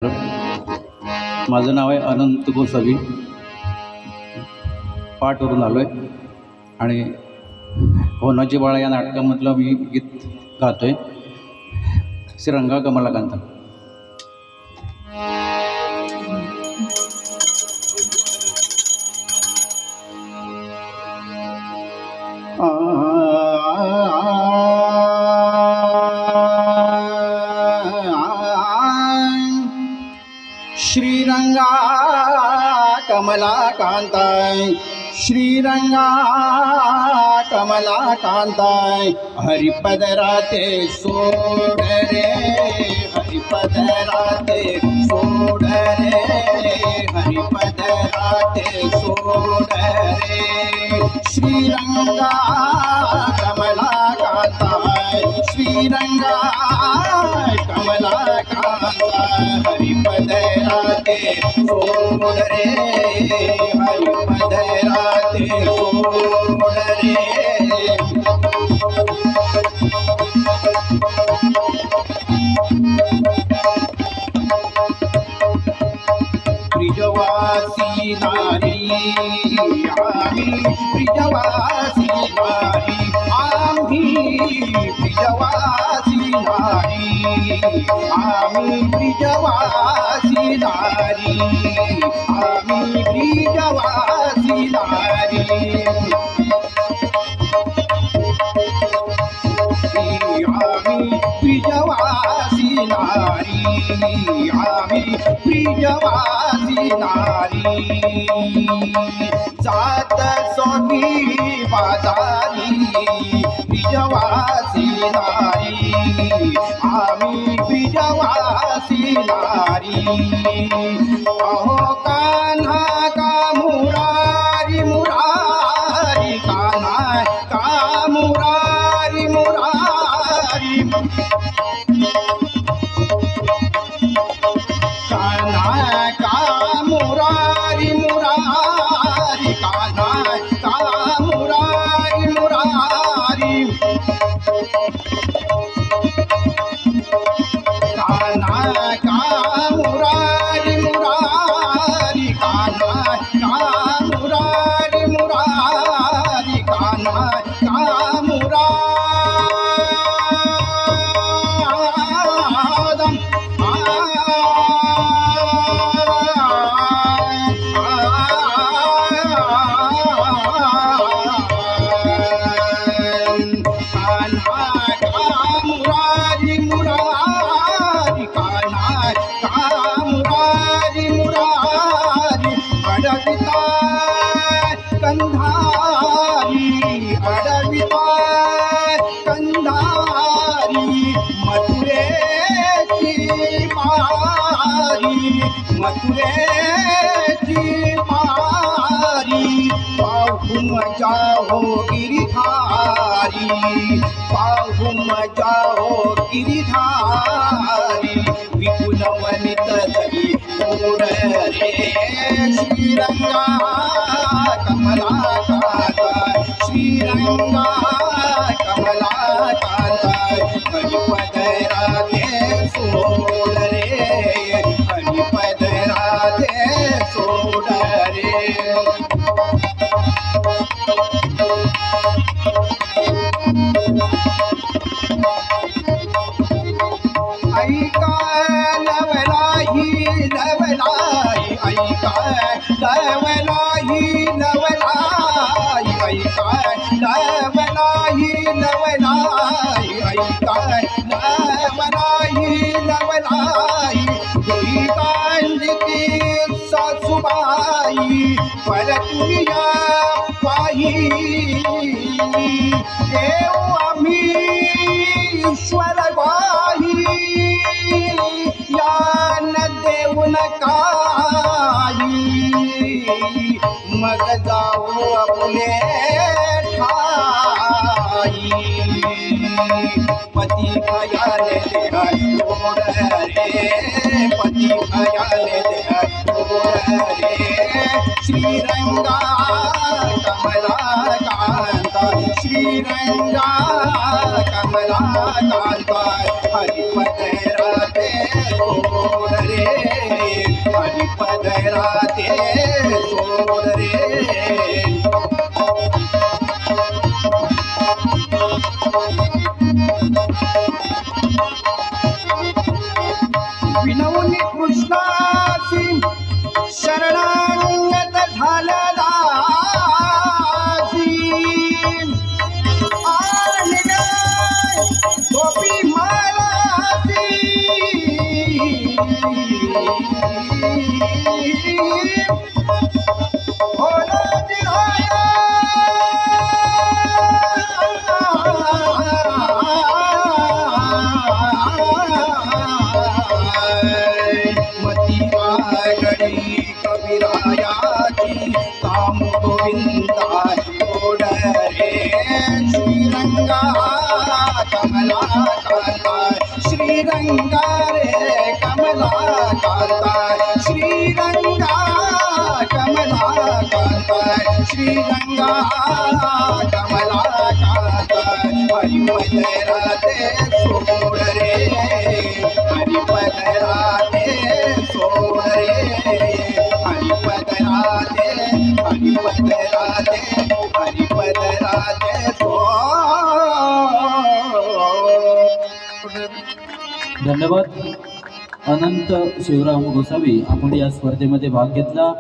माझं नाव आहे अनंत गोसावी. पाठवरून आलो आहे आणि होनाची बाळा या नाटकामधलं मी गीत गातो आहे. श्रीरंगा कमलाकांता. श्रीरंगा कमलाकांताय, श्रीरंगा कमलाकांताय, हरिपदराते सोड रे, हरिपदराते सोड रे, हरिपदराते सोड रे. श्रीरंगा कमलाकांताय, श्रीरंगा कमलाकांताय, हरिपदराते सोड रे, हरिपदराते सोड रे. ब्रिजवासी नारी आम्ही, ब्रिजवासी नारी आम्ही, ब्रिजवासी नारी आम्ही, ब्रिजवासी नारी आम्ही, ब्रिजवासी नारी. आम्ही ब्रिजवासी नारी आम्ही, ब्रिजवासी नारी. जात सोनी बाजारी ब्रिजवासी नारी आम्ही, ब्रिजवासी नारी. अहो कान्हा का मुरारी, मुरारी कान्हा का मुरारी, मुरारी कान्हा का मुरारी, मुरारी कान्हा का मुरारी, मुरारी कान्हा का मुरारी, मुरारी कान्हा का मुरारी, मुरारी कान्हा का मुरारी. कंधारी अडविता कंधारी, मथुरेची मारी, मथुरेची मारी. पाहून जाओ गिरिधारी, पाहून जाओ गिरिधारी, विपुल वनित धरी पूर रे. श्रीरंगा कमलाकांताय, श्रीरंगा कमलाकांताय, हरिपदराते सोड रे, हरिपदराते सोड रे. ऐका नवलाही नवलाई, ऐका नवलाही नवलाई, ऐका नवलाही नवलाई, ऐका नवलाही नवलाई. जोई कांजिती सासूबाई परतुया पाही, देव आम्ही ईश्वर वाही, यान देऊन काही, मग जाऊ आपले ठाई. पती खयाले देहा सोड रे, पती खयाले देहा सोड रे. श्रीरंगा कमलाकांता, श्रीरंगा कमलाकांता, हरिपदराते सोड रे. हरिपदराते सोड रे विनवनी कृष्णासी शरणागत झाला दासी आणि गोपी मालासी कविरायाची काम गोविंदा सोड रे श्रीरंगा कमला कांता श्रीरंगा रे कमला कांता श्रीरंगा कमला कांता श्रीरंगा कमला कांता हरिपदराते सोड रे हरिपदराते सोड रे हरिपदराते हरिपदराते हरिपदराते धन्यवाद. अनंत शिवराम गोसावी आपण या स्पर्धेमध्ये भाग घेतला.